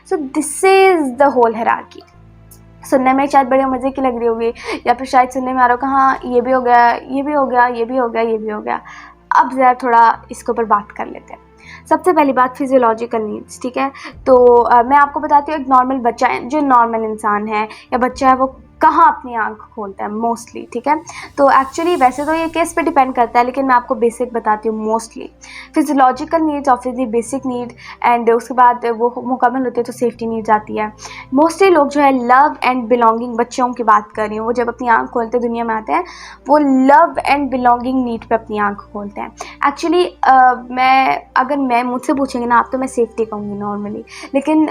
So this is the whole hierarchy. सुनने में शायद बड़े मज़े की लग रही होगी, या फिर शायद सुनने में आ रहा हो कि हाँ ये भी हो गया, ये भी हो गया, ये भी हो गया, ये भी हो गया। अब ज़रा थोड़ा इसके ऊपर बात कर लेते हैं। सबसे पहली बात फिजियोलॉजिकल नीड्स, ठीक है। तो मैं आपको बताती हूँ, एक नॉर्मल बच्चा है, जो नॉर्मल इंसान है या बच्चा है, वो कहाँ अपनी आँख खोलता है मोस्टली, ठीक है। तो एक्चुअली वैसे तो ये केस पे डिपेंड करता है, लेकिन मैं आपको बेसिक बताती हूँ। Mostly physiological needs, obviously basic need, and उसके बाद वो मुकम्मल होती है तो सेफ्टी नीड्स आती है। मोस्टली लोग जो है लव एंड बिलोंगिंग, बच्चों की बात कर रही हूँ, वो जब अपनी आँख खोलते दुनिया में आते हैं, वो लव एंड बिलोंगिंग नीड पे अपनी आँख खोलते हैं। एक्चुअली मैं मुझसे पूछेंगे ना आप, तो मैं सेफ्टी कहूँगी नॉर्मली, लेकिन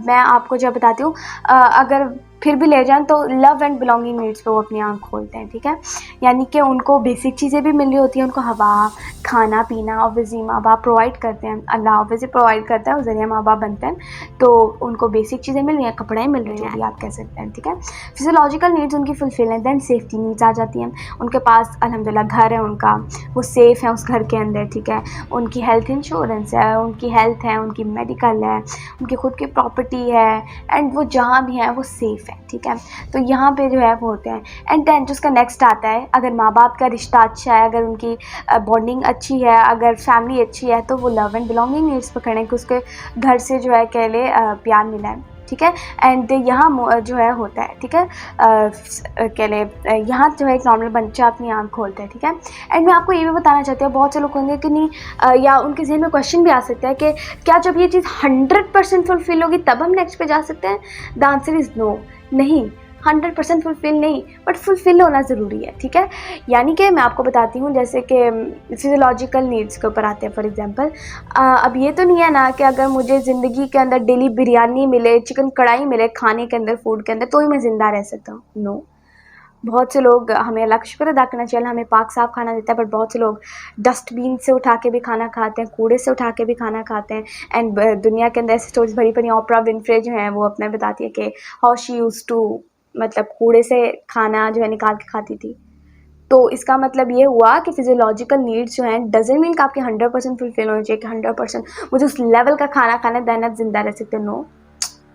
मैं आपको जो बताती हूँ, अगर फिर भी ले जाएं तो लव एंड बिलोंगिंग नीड्स पे वो अपनी आँख खोलते हैं, ठीक है। यानी कि उनको बेसिक चीज़ें भी मिल रही होती हैं, उनको हवा, खाना पीना ऑब्वियसली माँ बाप प्रोवाइड करते हैं, अल्लाह ऑब्वियसली प्रोवाइड करता है, उस जरिए माँ बाप बनते हैं, तो उनको बेसिक चीज़ें मिल रही हैं, कपड़े मिल रहे हैं, जो भी आप कह सकते हैं, ठीक है। फिजियोलॉजिकल नीड्स उनकी फुलफिल हैं। देन सेफ्टी नीड्स आ जाती हैं। उनके पास अल्हम्दुलिल्लाह घर है उनका, वो सेफ़ है उस घर के अंदर, ठीक है। उनकी हेल्थ इंश्योरेंस है, उनकी हेल्थ है, उनकी मेडिकल है, उनकी खुद की प्रॉपर्टी है, एंड वो जहाँ भी हैं वो सेफ़ है, ठीक है। तो यहाँ पे जो है वो होते हैं। एंड देन जिसका नेक्स्ट आता है, अगर माँ बाप का रिश्ता अच्छा है, अगर उनकी बॉन्डिंग अच्छी है, अगर फैमिली अच्छी है, तो वो लव एंड बिलोंगिंग नीड्स पकड़ें कि उसके घर से जो है कह ले प्यार मिला है, ठीक है। एंड यहाँ जो है होता है, ठीक है, कह ले यहाँ जो है एक नॉर्मल बच्चा अपनी आँख खोलता है, ठीक है। एंड मैं आपको ये भी बताना चाहती हूँ, बहुत से लोग कहेंगे कि नहीं, या उनके जहन में क्वेश्चन भी आ सकता है कि क्या जब ये चीज़ 100% फुलफिल होगी तब हम नेक्स्ट पे जा सकते हैं? द आंसर इज़ नो, नहीं, 100% फुलफिल नहीं, बट फुलफिल होना ज़रूरी है, ठीक है। यानी कि मैं आपको बताती हूँ, जैसे कि फिजियोलॉजिकल नीड्स के ऊपर आते हैं। फॉर एग्जांपल, अब ये तो नहीं है ना कि अगर मुझे ज़िंदगी के अंदर डेली बिरयानी मिले, चिकन कढ़ाई मिले खाने के अंदर, फूड के अंदर, तो ही मैं ज़िंदा रह सकता हूँ। नो, बहुत से लोग, हमें अल्लाह का शुक्र अदा करना चाहिए, हमें पाक साफ खाना देता है, बट बहुत से लोग डस्टबिन से उठा के भी खाना खाते हैं, कूड़े से उठा के भी खाना खाते हैं। एंड दुनिया के अंदर ऐसी स्टोरीज भरी पड़ी। ओपरा विनफ्रे जो है वो अपना बताती है कि हाउ शी यूज्ड टू, मतलब कूड़े से खाना जो है निकाल के खाती थी। तो इसका मतलब ये हुआ कि फिजियोलॉजिकल नीड्स जो हैं डजंट मीन कि आपके 100% फुलफिल होने चाहिए कि 100% मुझे उस लेवल का खाना खाना है, देन आप जिंदा रह सकते हो। नो,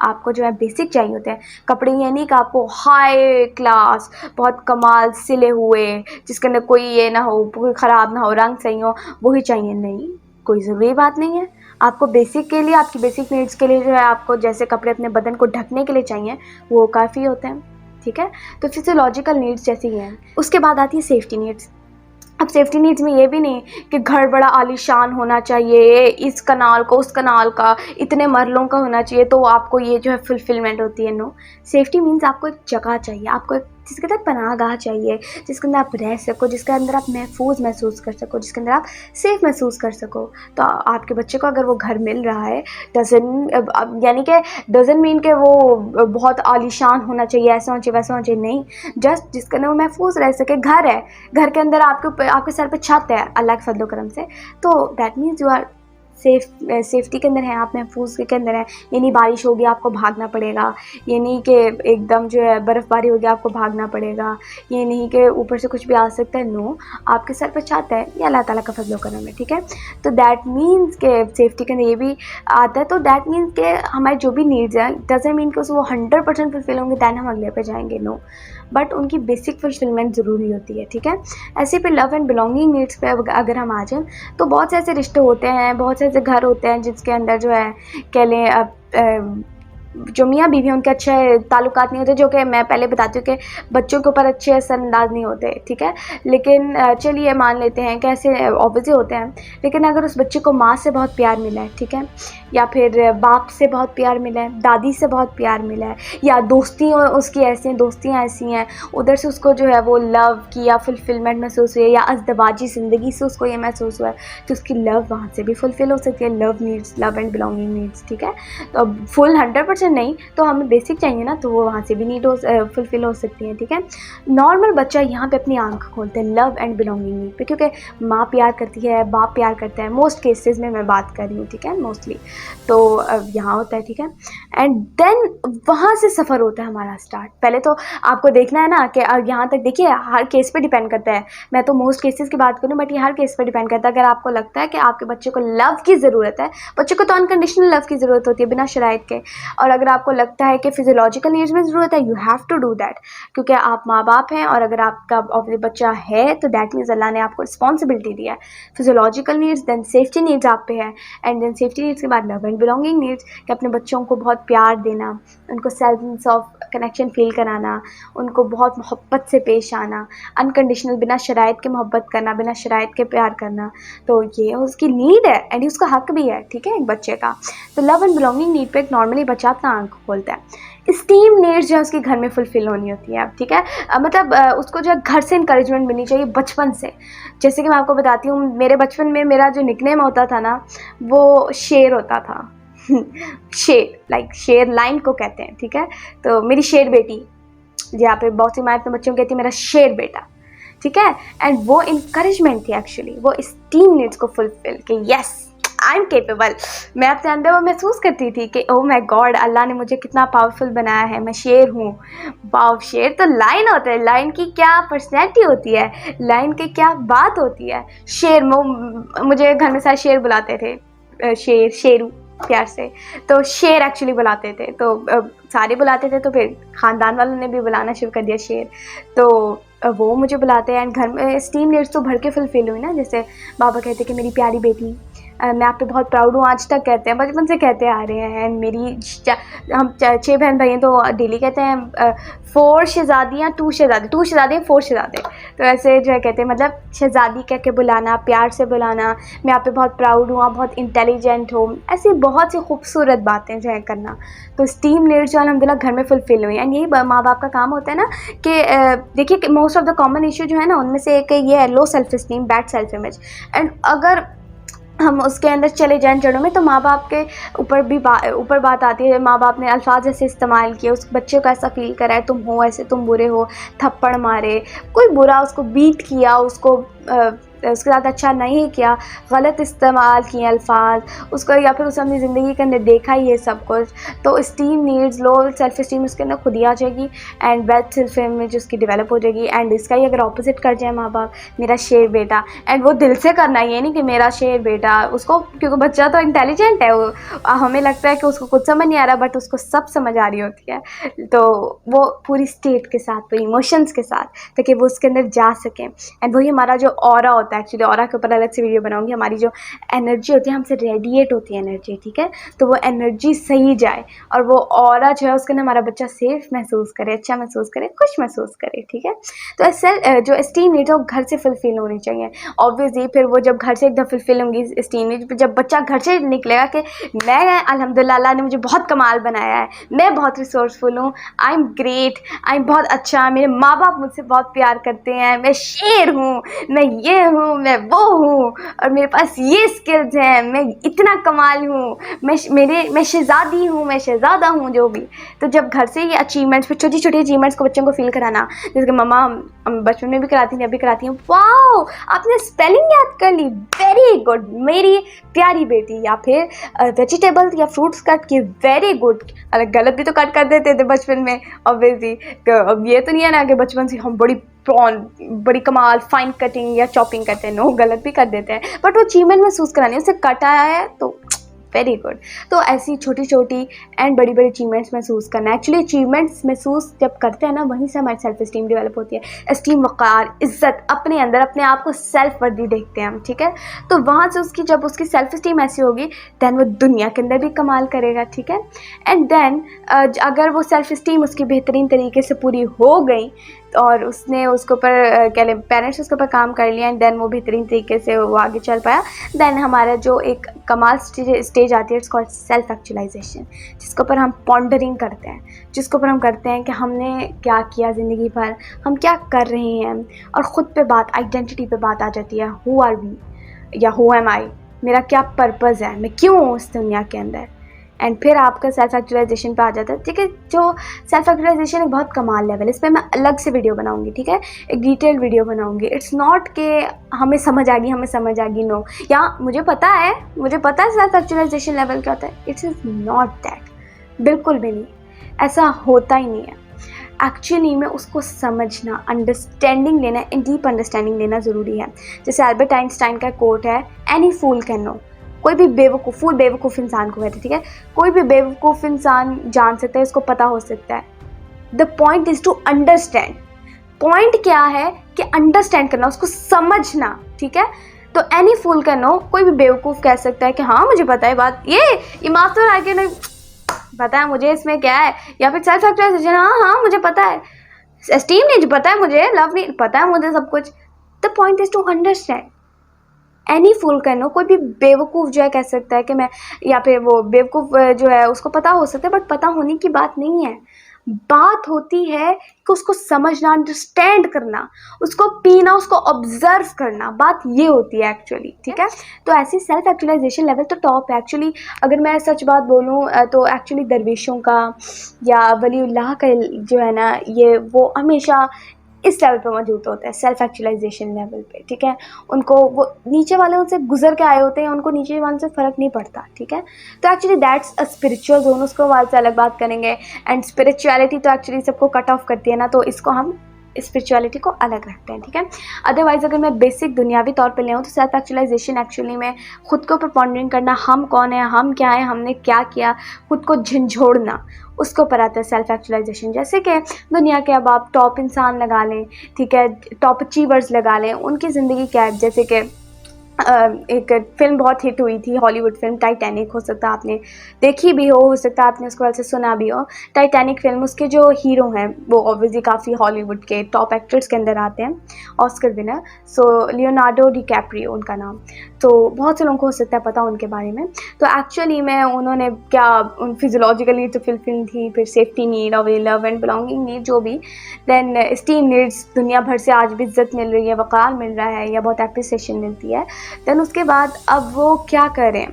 आपको जो है बेसिक चाहिए होते हैं। कपड़े ये नहीं कि आपको हाई क्लास बहुत कमाल सिले हुए, जिसके अंदर कोई ये ना हो, कोई ख़राब ना हो, रंग सही हो, वही चाहिए। नहीं, कोई ज़रूरी बात नहीं है। आपको बेसिक के लिए, आपकी बेसिक नीड्स के लिए जो है, आपको जैसे कपड़े अपने बदन को ढकने के लिए चाहिए, वो काफ़ी होते हैं, ठीक है। तो फिजियोलॉजिकल नीड्स जैसी ही हैं। उसके बाद आती है सेफ्टी नीड्स। अब सेफ्टी नीड्स में ये भी नहीं कि घर बड़ा आलीशान होना चाहिए, इस कनाल को उस कनाल का इतने मरलों का होना चाहिए तो आपको ये जो है फुलफिलमेंट होती है। नो, सेफ्टी मीन्स आपको एक जगह चाहिए, आपको एक जिसके अंदर पनाहगाह चाहिए, जिसके अंदर आप रह सको, जिसके अंदर आप महफूज महसूस कर सको, जिसके अंदर आप सेफ महसूस कर सको। तो आपके बच्चे को अगर वो घर मिल रहा है, यानी कि डजन मीन के वो बहुत आलीशान होना चाहिए, ऐसा होना चाहिए, वैसा होना चाहिए, नहीं। जस्ट जिसके अंदर वो महफूज रह सके। घर है, घर के अंदर आपके सर पे छत है अल्लाह के फजलो करम से, तो that means you are safety के अंदर है, आप महफूज के अंदर है। ये नहीं बारिश होगी आपको भागना पड़ेगा, ये नहीं कि एकदम जो है बर्फ़बारी होगी आपको भागना पड़ेगा, ये नहीं कि ऊपर से कुछ भी आ सकता है। नो, आपके सर पर छत है, ये अल्लाह ताला का फजलो करम है, ठीक है। तो दैट मीन्स के सेफ्टी के अंदर ये भी आता है। तो दैट मीन्स के हमारे जो भी नीड्स हैं, डजंट मीन कि वो 100% फुलफिल होंगे दैन हम अगले पे जाएंगे। नो, बट उनकी बेसिक फुलफिलमेंट ज़रूरी होती है, ठीक है। ऐसे पे लव एंड बिलोंगिंग नीड्स पे अगर हम आ जाएं, तो बहुत से ऐसे रिश्ते होते हैं, बहुत से ऐसे घर होते हैं जिसके अंदर जो है कह लें जो मियाँ बीवी हैं उनके अच्छे ताल्लुकात नहीं होते, जो कि मैं पहले बताती हूँ कि बच्चों के ऊपर अच्छे असरअंदाज नहीं होते, ठीक है। लेकिन चलिए मान लेते हैं कि ऐसे ऑब्वियसली होते हैं, लेकिन अगर उस बच्चे को माँ से बहुत प्यार मिला है, ठीक है, या फिर बाप से बहुत प्यार मिला है, दादी से बहुत प्यार मिला है, या दोस्तियाँ ऐसी हैं, उधर से उसको जो है वो लव की या फुलफिलमेंट महसूस हुई है, या अज़दवाजी ज़िंदगी से उसको ये महसूस हुआ है, तो उसकी लव वहाँ से भी फुलफिल हो सकती है। Love needs, love and belonging needs, ठीक है। तो अब फुल 100% 100% नहीं तो हमें बेसिक चाहिए ना, तो वो वहाँ से भी नीड फुलफिल हो सकती हैं, ठीक है। नॉर्मल बच्चा यहाँ पे अपनी आंख खोलते हैं लव एंड बिलोंगिंग नीड पे, क्योंकि माँ प्यार करती है, बाप प्यार करता है, मोस्ट केसेस में मैं बात कर रही हूँ, ठीक है, मोस्टली तो यहाँ होता है, ठीक है। एंड देन वहाँ से सफ़र होता है हमारा स्टार्ट। पहले तो आपको देखना है ना कि यहाँ तक देखिए हर केस पे डिपेंड करता है, मैं तो मोस्ट केसेस की बात करूँ बट ये हर केस पे डिपेंड करता है। अगर आपको लगता है कि आपके बच्चे को लव की ज़रूरत है, बच्चे को तो अनकंडीशनल लव की ज़रूरत होती है बिना शराइत के, और अगर आपको लगता है कि फिजियोलॉजिकल नीड्स में ज़रूरत है, you have to do that, क्योंकि आप माँ बाप हैं, और अगर आपका बच्चा है तो दैट मीन्स अल्लाह ने आपको रिस्पॉन्सिबिलिटी दिया है। Physiological needs, then safety needs आप पे है, एंड देन सेफ्टी नीड्स के बाद लव एंड बिलोंगिंग नीड्स, कि अपने बच्चों को बहुत प्यार देना, उनको सेंस ऑफ कनेक्शन फील कराना, उनको बहुत मोहब्बत से पेश आना, अनकंडीशनल बिना शराइत के मोहब्बत करना, बिना शराइत के प्यार करना, तो ये उसकी नीड है एंड उसका हक भी है, ठीक है, एक बच्चे का। तो लव एंड बिलोंगिंग नीड पे एक नॉर्मली बच्चा अपना आंख खोलता है। स्टीम नीड्स जो है उसके घर में फुलफिल होनी होती है, ठीक है, मतलब उसको जो है घर से इंकरेजमेंट मिलनी चाहिए बचपन से। जैसे कि मैं आपको बताती हूँ, मेरे बचपन में मेरा जो निकनेम होता था ना वो शेर होता था शेर, लाइक शेर लाइन को कहते हैं, ठीक है, तो मेरी शेर बेटी, जहाँ पे बहुत सी माँ अपने बच्चों को कहती है मेरा शेर बेटा, ठीक है। एंड वो इंकरेजमेंट थी एक्चुअली, वो स्टीम नीड्स को फुलफिल कि यस आई एम केपेबल। मैं अपने अंदर वो महसूस करती थी कि ओह माय गॉड, अल्लाह ने मुझे कितना पावरफुल बनाया है, मैं शेर हूँ। वाओ, शेर तो लाइन होता है, लाइन की क्या पर्सनैलिटी होती है, लाइन की क्या बात होती है। शेर, मुझे घर में सारे शेर बुलाते थे, शेर, शेरू प्यार से, तो शेर एक्चुअली बुलाते थे, तो सारे बुलाते थे, तो फिर ख़ानदान वालों ने भी बुलाना शुरू कर दिया शेर, तो वो मुझे बुलाते हैं। एंड घर में स्टीम नीड्स तो भर के फुलफिल हुई ना, जैसे बाबा कहते कि मेरी प्यारी बेटी, मैं आप पे बहुत प्राउड हूँ, आज तक कहते हैं, बचपन से कहते आ रहे हैं। मेरी हम 6 बहन भाई हैं, तो डेली कहते हैं 4 शहज़ादियाँ, 2 शहज़ादे, 2 शहज़ादे, 4 शहज़ादे, तो ऐसे जो है कहते हैं, मतलब शहज़ादी कह के बुलाना, प्यार से बुलाना, मैं आप पे बहुत प्राउड हूँ, आप बहुत इंटेलिजेंट हो, ऐसी बहुत सी खूबसूरत बातें जो है करना। तो स्टीम नीड्स जो अल्हम्दुलिल्लाह घर में फुलफिल हुई। एंड यही माँ बाप का काम होता है ना कि देखिए most of the common issue जो है ना उनमें से एक ये है low self esteem, bad self image. And अगर हम उसके अंदर चले जाएं जड़ों में, तो माँ बाप के ऊपर भी ऊपर बात आती है। माँ बाप ने अल्फाज ऐसे इस्तेमाल किए, उस बच्चे को ऐसा फील कराए, तुम हो ऐसे, तुम बुरे हो, थप्पड़ मारे, कोई बुरा उसको बीट किया, उसको उसके साथ अच्छा नहीं किया, गलत इस्तेमाल किए अल्फाज उसको, या फिर उसने अपनी ज़िंदगी के अंदर देखा ही ये सब कुछ, तो steam needs, low self esteem उसके अंदर खुद ही आ जाएगी, एंड बैड सेल्फ इमेज उसकी डेवलप हो जाएगी। एंड इसका ही अगर ऑपोजिट कर जाए माँ बाप, मेरा शेर बेटा, एंड वो दिल से करना, ये नहीं कि मेरा शेर बेटा, उसको, क्योंकि बच्चा तो इंटेलिजेंट है, वो हमें लगता है कि उसको कुछ समझ नहीं आ रहा, बट उसको सब समझ आ रही होती है, तो वो पूरी स्टेट के साथ, पूरी इमोशंस के साथ, ताकि वो उसके अंदर जा सकें। एंड वही हमारा जो ऑरा होता है, एक्चुअली ऑरा के ऊपर अलग से वीडियो बनाऊंगी, हमारी जो एनर्जी होती है, हमसे रेडिएट होती है एनर्जी, ठीक है, तो वो एनर्जी सही जाए, और वो ऑरा जो है उसके अंदर हमारा बच्चा सेफ महसूस करे, अच्छा महसूस करे, खुश महसूस करे, ठीक है। तो ऐसे जो स्टीम नीड्स है वो घर से फुलफिल होनी चाहिए ऑब्वियसली। फिर वो जब घर से एकदम फुलफिल होंगी स्टीम नीड्स, जब बच्चा घर से निकलेगा कि मैं अल्हम्दुलिल्लाह अल्लाह ने मुझे बहुत कमाल बनाया है, मैं बहुत रिसोर्सफुल हूँ, I am great, I am बहुत अच्छा, मेरे माँ बाप मुझसे बहुत प्यार करते हैं, मैं शेर हूँ, मैं ये हूँ, मैं वो हूँ, और मेरे पास ये स्किल्स हैं, मैं इतना कमाल हूँ, मैं शहज़ादी हूँ, मैं शहज़ादा हूँ, जो भी। तो जब घर से ये अचीवमेंट्स, फिर छोटी छोटी अचीवमेंट्स को बच्चों को फील कराना, जैसे कि मम्मा बचपन में भी कराती थी, अभी कराती हूँ, वाओ आपने स्पेलिंग याद कर ली, वेरी गुड मेरी प्यारी बेटी, या फिर वेजिटेबल्स या फ्रूट्स कट किए, वेरी गुड। अगर गलत भी तो कट कर देते थे बचपन में ऑब्वियसली, अब ये तो नहीं है ना कि बचपन से हम बड़ी कमाल फाइन कटिंग या चॉपिंग करते हैं, नो, गलत भी कर देते हैं, बट वो अचीवमेंट महसूस करानी, उससे कट आया है तो वेरी गुड। तो ऐसी छोटी छोटी एंड बड़ी बड़ी अचीवमेंट्स महसूस करना, एक्चुअली अचीवमेंट्स महसूस जब करते हैं ना, वहीं से हमारी सेल्फ स्टीम डेवलप होती है, एस्टीम, वक़ार, इज़्ज़त, अपने अंदर अपने आप को सेल्फ वर्दी देखते हैं हम, ठीक है। तो वहाँ से उसकी जब उसकी सेल्फ स्टीम ऐसी होगी, दैन वो दुनिया के अंदर भी कमाल करेगा, ठीक है। एंड देन अगर वो सेल्फ स्टीम उसकी बेहतरीन तरीके से पूरी हो गई, और उसने उसके ऊपर कह लें पेरेंट्स उसके ऊपर काम कर लिया, एंड देन वो बेहतरीन तरीके से वो आगे चल पाया, देन हमारा जो एक कमाल स्टेज आती है, इट्स कॉल्ड सेल्फ एक्चुअलाइजेशन, जिसके ऊपर हम पॉन्डरिंग करते हैं, जिसके ऊपर हम करते हैं कि हमने क्या किया ज़िंदगी भर, हम क्या कर रहे हैं, और ख़ुद पे बात, आइडेंटिटी पे बात आ जाती है, हु आर वी या हु एम आई, मेरा क्या पर्पज़ है, मैं क्यों हूँ इस दुनिया के अंदर, एंड फिर आपका सेल्फ एक्चुअलाइजेशन पे आ जाता है, ठीक है। जो सेल्फ एक्चुअलाइजेशन एक बहुत कमाल लेवल है, इस पर मैं अलग से वीडियो बनाऊंगी, ठीक है, एक डिटेल्ड वीडियो बनाऊंगी। इट्स नॉट कि हमें समझ आ गई नो, या मुझे पता है सेल्फ एक्चुअलाइजेशन लेवल क्या होता है, इट्स इज़ नॉट दैट, बिल्कुल भी नहीं, ऐसा होता ही नहीं है। एक्चुअली में उसको समझना, अंडरस्टैंडिंग लेना, इन डीप अंडरस्टैंडिंग लेना ज़रूरी है। जैसे अल्बर्ट आइंस्टाइन का कोट है, एनी फूल कैन नो, कोई भी बेवकूफ़ इंसान को कहते हैं, ठीक है, कोई भी बेवकूफ़ इंसान जान सकता है, उसको पता हो सकता है। The point is to understand. Point क्या है कि अंडरस्टैंड करना, उसको समझना, ठीक है। तो एनी फूल कैन नो, कोई भी बेवकूफ़ कह सकता है कि हाँ मुझे पता है बात, ये मास्टर आके नहीं पता है मुझे इसमें क्या है, या फिर सेल्फ एक्चुअलाइजेशन, हाँ मुझे पता है, एस्टीम नहीं पता है मुझे, लव नहीं पता है मुझे, सब कुछ। The point is to understand. Any fool can know, कोई भी बेवकूफ़ जो है कह सकता है कि मैं, या फिर वो बेवकूफ़ जो है उसको पता हो सकता है, बट पता होने की बात नहीं है। बात होती है कि उसको समझना, अंडरस्टैंड करना, उसको पीना, उसको ऑब्जर्व करना, बात ये होती है एक्चुअली, ठीक है। तो ऐसी सेल्फ एक्चुअलाइजेशन लेवल तो टॉप है एक्चुअली। अगर मैं सच बात बोलूँ तो एक्चुअली दरवेशों का या वलीउल्लाह का जो है ना, ये वो हमेशा इस लेवल पे मौजूद होता है, सेल्फ एक्चुअलाइजेशन लेवल पे, ठीक है। उनको वो नीचे वाले उनसे गुजर के आए होते हैं, उनको नीचे वाले से फ़र्क नहीं पड़ता, ठीक है। तो actually that's a spiritual zone, उसको बाद से अलग बात करेंगे। एंड स्पिरिचुअलिटी तो एक्चुअली सबको कट ऑफ करती है ना, तो इसको हम स्पिरिचुअलिटी को अलग रखते हैं, ठीक है। अदरवाइज अगर मैं बेसिक दुनियावी तौर पे ले आऊँ तो सेल्फ एक्चुअलाइजेशन एक्चुअली में खुद को प्रपॉन्डरिंग करना, हम कौन है, हम क्या है, हमने क्या किया, खुद को झंझोड़ना, उसको पर आता है सेल्फ एक्चुअलाइजेशन। जैसे कि दुनिया के अब आप टॉप इंसान लगा लें, ठीक है, टॉप अचीवर्स लगा लें, उनकी ज़िंदगी क्या है। जैसे कि एक फ़िल्म बहुत हिट हुई थी, हॉलीवुड फिल्म टाइटैनिक, हो सकता है आपने देखी भी हो सकता है आपने उसके बारे में सुना भी हो। टाइटैनिक फिल्म, उसके जो हीरो हैं वो ऑब्वियसली काफ़ी हॉलीवुड के टॉप एक्टर्स के अंदर आते हैं, ऑस्कर विनर, सो लियोनार्डो डिकैप्रियो उनका नाम। तो बहुत से लोगों को हो सकता है पता उनके बारे में। तो एक्चुअली में उन्होंने क्या उन फिजियोलॉजिकल नीड तो फुलफिल थी, फिर सेफ्टी नीड और लव एंड बिलोंगिंग नीड जो भी, देन स्टीम नीड्स, दुनिया भर से आज भी इज्जत मिल रही है, वक़ार मिल रहा है या बहुत एप्रिसिएशन मिलती है। देन उसके बाद अब वो क्या करें,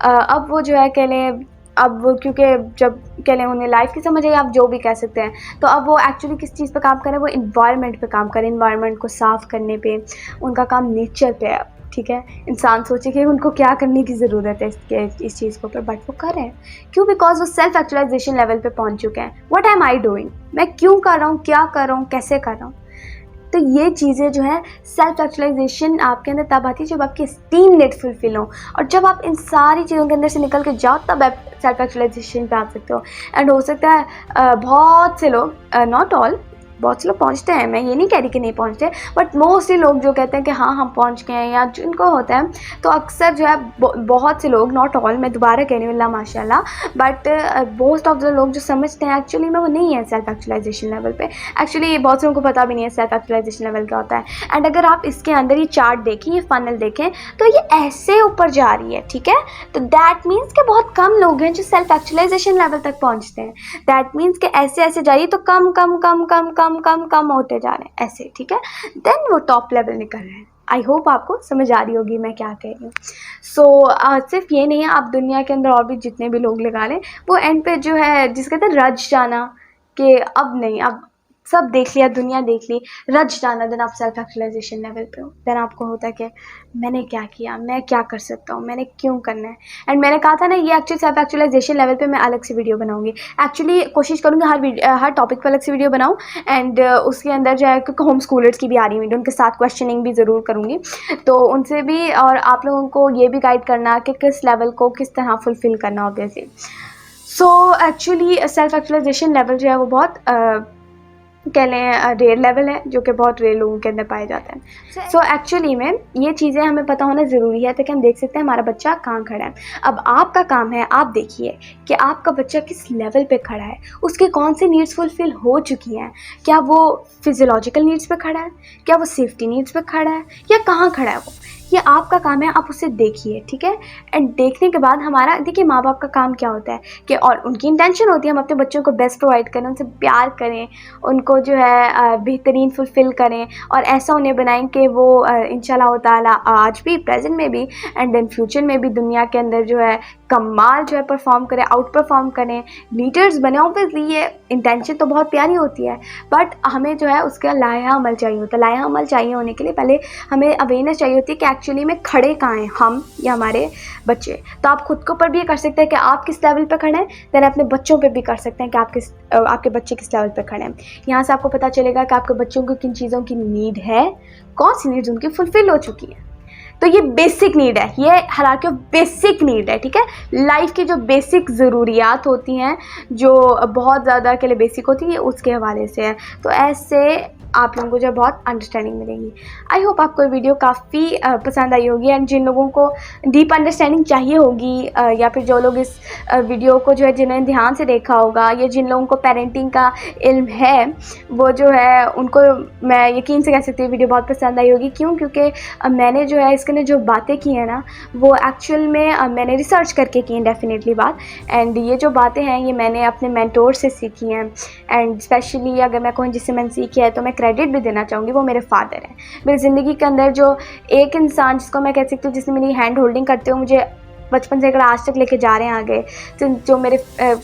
अब वो जो है कह लें, अब क्योंकि जब कह लें उन्हें लाइफ की समझ आई, आप जो भी कह सकते हैं, तो अब वो एक्चुअली किस चीज़ पे काम करें, वो इन्वायरमेंट पे काम करें, इन्वायरमेंट को साफ़ करने पे उनका काम नेचर पे है, ठीक है। इंसान सोचे कि उनको क्या करने की ज़रूरत है इस चीज़ को, पर बट वो कर रहे हैं, क्यों, बिकॉज वो सेल्फ एक्चुअलाइजेशन लेवल पे पहुंच चुके हैं। व्हाट एम आई डूइंग, मैं क्यों कर रहा हूँ, क्या कर रहा हूँ, कैसे कर रहा हूँ। तो ये चीज़ें जो है सेल्फ एक्चुअलाइजेशन आपके अंदर तब आती है जब आपकी स्टीम नीड फुलफिल हो, और जब आप इन सारी चीज़ों के अंदर से निकल के जाओ तब आप सेल्फ एक्चुअलाइजेशन पे आ सकते हो। एंड हो सकता है बहुत से लोग, नॉट ऑल, बहुत से लोग पहुंचते हैं, मैं ये नहीं कह रही कि नहीं पहुंचते, बट मोस्टली लोग जो कहते हैं कि हाँ हम पहुंच गए हैं, या जिनको होता है, तो अक्सर जो है बहुत से लोग, नॉट ऑल, मैं दोबारा कह रही हूँ अल्लाह माशाल्लाह, बट मोस्ट ऑफ द लोग जो समझते हैं एक्चुअली में वो नहीं है सेल्फ एक्चुअलाइजेशन लेवल पे। एक्चुअली बहुत से लोगों को पता भी नहीं है सेल्फ एक्चुअलाइजेशन लेवल क्या होता है। एंड अगर आप इसके अंदर ये चार्ट देखें, ये फनल देखें, तो ये ऐसे ऊपर जा रही है, ठीक है। तो दैट मीन्स कि बहुत कम लोग हैं जो सेल्फ एक्चुअलाइजेशन लेवल तक पहुँचते हैं। दैट मीन्स कि ऐसे ऐसे जाइए तो कम कम कम कम कम कम कम होते जा रहे हैं ऐसे, ठीक है। देन वो टॉप लेवल निकल रहे हैं। आई होप आपको समझ आ रही होगी मैं क्या कह रही हूँ। सो सिर्फ ये नहीं है, आप दुनिया के अंदर और भी जितने भी लोग लगा लें, वो एंड पे जो है जिसके कहते हैं रज जाना, कि अब नहीं, अब सब देख लिया, दुनिया देख ली, रज जाना, देन आप सेल्फ एक्चुअलाइजेशन लेवल पे हो। देन आपको होता है कि मैंने क्या किया, मैं क्या कर सकता हूँ, मैंने क्यों करना है। एंड मैंने कहा था ना, ये एक्चुअली सेल्फ एक्चुअलाइजेशन लेवल पे मैं अलग से वीडियो बनाऊंगी। एक्चुअली कोशिश करूँगी हर टॉपिक पर अलग से वीडियो बनाऊँ। एंड उसके अंदर जो है, क्योंकि होम स्कूलर्स की भी आ रही वीडियो, उनके साथ क्वेश्चनिंग भी ज़रूर करूँगी, तो उनसे भी, और आप लोगों को ये भी गाइड करना कि किस लेवल को किस तरह फुलफ़िल करना obviously. So actually self actualisation level जो है वो बहुत कह लें रेयर लेवल है, जो कि बहुत रेयर लोगों के अंदर पाए जाते हैं। सो एक्चुअली में ये चीज़ें हमें पता होना ज़रूरी है, ताकि हम देख सकते हैं हमारा बच्चा कहाँ खड़ा है। अब आपका काम है, आप देखिए कि आपका बच्चा किस लेवल पे खड़ा है, उसके कौन सी नीड्स फुलफिल हो चुकी हैं, क्या वो फिजियोलॉजिकल नीड्स पे खड़ा है, क्या वो सेफ्टी नीड्स पे खड़ा है, या कहाँ खड़ा है वो। ये आपका काम है, आप उसे देखिए, ठीक है। एंड देखने के बाद हमारा, देखिए माँ बाप का काम क्या होता है कि, और उनकी इंटेंशन होती है हम अपने बच्चों को बेस्ट प्रोवाइड करें, उनसे प्यार करें, उनको जो है बेहतरीन फुलफ़िल करें और ऐसा उन्हें बनाएं कि वो इंशाल्लाह ताला आज भी, प्रेजेंट में भी एंड देन फ्यूचर में भी दुनिया के अंदर जो है कमाल जो है परफॉर्म करें, आउट परफॉर्म करें, लीडर्स बने। ऑब्वियसली ये इंटेंशन तो बहुत प्यारी होती है, बट हमें जो है उसका लाया अमल चाहिए होता है। लाया अमल चाहिए होने के लिए पहले हमें अवेयरनेस चाहिए होती है कि एक्चुअली में खड़े कहाँ हैं हम या हमारे बच्चे। तो आप खुद के ऊपर भी ये कर सकते हैं कि आप किस लेवल पे खड़े हैं, देन अपने बच्चों पे भी कर सकते हैं कि आपके बच्चे किस लेवल पे खड़े हैं। यहाँ से आपको पता चलेगा कि आपके बच्चों को किन चीज़ों की नीड है, कौन सी नीड्स उनकी फुलफिल हो चुकी है। तो ये बेसिक नीड है, ये हालांकि बेसिक नीड है, ठीक है। लाइफ की जो बेसिक ज़रूरियात होती हैं, जो बहुत ज़्यादा के लिए बेसिक होती है, उसके हवाले से है। तो ऐसे आप लोगों को जो बहुत अंडरस्टैंडिंग मिलेगी। आई होप आपको ये वीडियो काफ़ी पसंद आई होगी एंड जिन लोगों को डीप अंडरस्टैंडिंग चाहिए होगी या फिर जो लोग इस वीडियो को जो है जिन्होंने ध्यान से देखा होगा या जिन लोगों को पेरेंटिंग का इल्म है, वो जो है उनको मैं यकीन से कह सकती हूँ वीडियो बहुत पसंद आई होगी। क्यों? क्योंकि मैंने जो है इसके अंदर जो बातें की हैं ना, वो एक्चुअल में मैंने रिसर्च करके की हैं डेफिनेटली बात। एंड ये जो बातें हैं ये मैंने अपने मेंटोर से सीखी हैं। एंड स्पेशली अगर मैं कहूँ जिससे मैंने सीखी है तो मैं क्रेडिट भी देना चाहूँगी, वो मेरे फादर हैं। मेरी ज़िंदगी के अंदर जो एक इंसान जिसको मैं कह सकती हूँ जिसने मेरी हैंड होल्डिंग करते हुए मुझे बचपन से लेकर आज तक लेके जा रहे हैं आगे, तो जो मेरे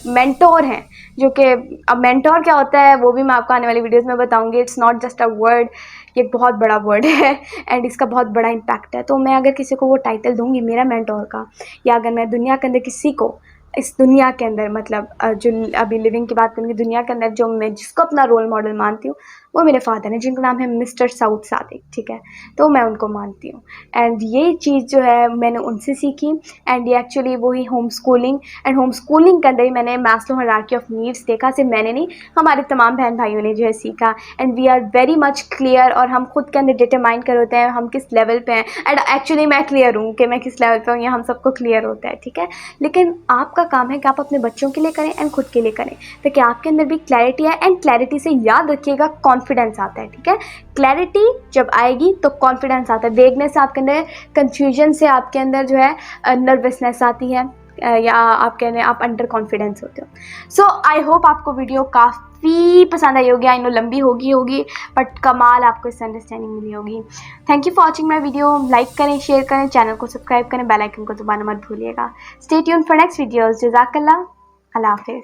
मेंटोर हैं, जो कि अब मेंटोर क्या होता है वो भी मैं आपको आने वाली वीडियोस में बताऊंगी। It's not just a word, ये बहुत बड़ा वर्ड है एंड इसका बहुत बड़ा इम्पैक्ट है। तो मैं अगर किसी को वो टाइटल दूंगी मेरा मेंटोर का, या अगर मैं दुनिया के अंदर किसी को, इस दुनिया के अंदर मतलब जो अभी लिविंग की बात करूँगी, दुनिया के अंदर जो मैं जिसको अपना रोल मॉडल मानती हूँ वो मेरे फादर हैं, जिनका नाम है मिस्टर सऊद सादिक, ठीक है। तो मैं उनको मानती हूँ एंड ये चीज़ जो है मैंने उनसे सीखी। एंड ये एक्चुअली वही home schooling, and home schooling के अंदर ही मैंने मास्लो हायरार्की ऑफ नीड्स देखा। सिर्फ मैंने नहीं, हमारे तमाम बहन भाइयों ने जो है सीखा। And we are very much clear, और हम खुद के अंदर डिटरमाइन कर होते हैं हम किस लेवल पे हैं। एंड एक्चुअली मैं क्लियर हूँ कि मैं किस लेवल पे हूँ, ये हम सबको क्लियर होता है, ठीक है। लेकिन आपका काम है कि आप अपने बच्चों के लिए करें एंड खुद के लिए करें, ताकि आपके अंदर भी क्लैरिटी है। एंड क्लैरिटी से याद रखिएगा कॉन्फिडेंस आता है, ठीक है। क्लैरिटी जब आएगी तो कॉन्फिडेंस आता है। देखने से आपके अंदर कंफ्यूजन से आपके अंदर जो है नर्वसनेस आती है, या आप कहने आप अंडर कॉन्फिडेंस होते हो। सो आई होप आपको वीडियो काफ़ी पसंद आई होगी। आई नो लंबी होगी बट कमाल आपको इससे अंडरस्टैंडिंग मिली होगी। Thank you for watching my video. Like करें, शेयर करें, चैनल को सब्सक्राइब करें, बेल आइकन को दबाना मत भूलिएगा। Stay tuned for next videos. जज़ाकल्लाह, अल्लाह हाफिज़।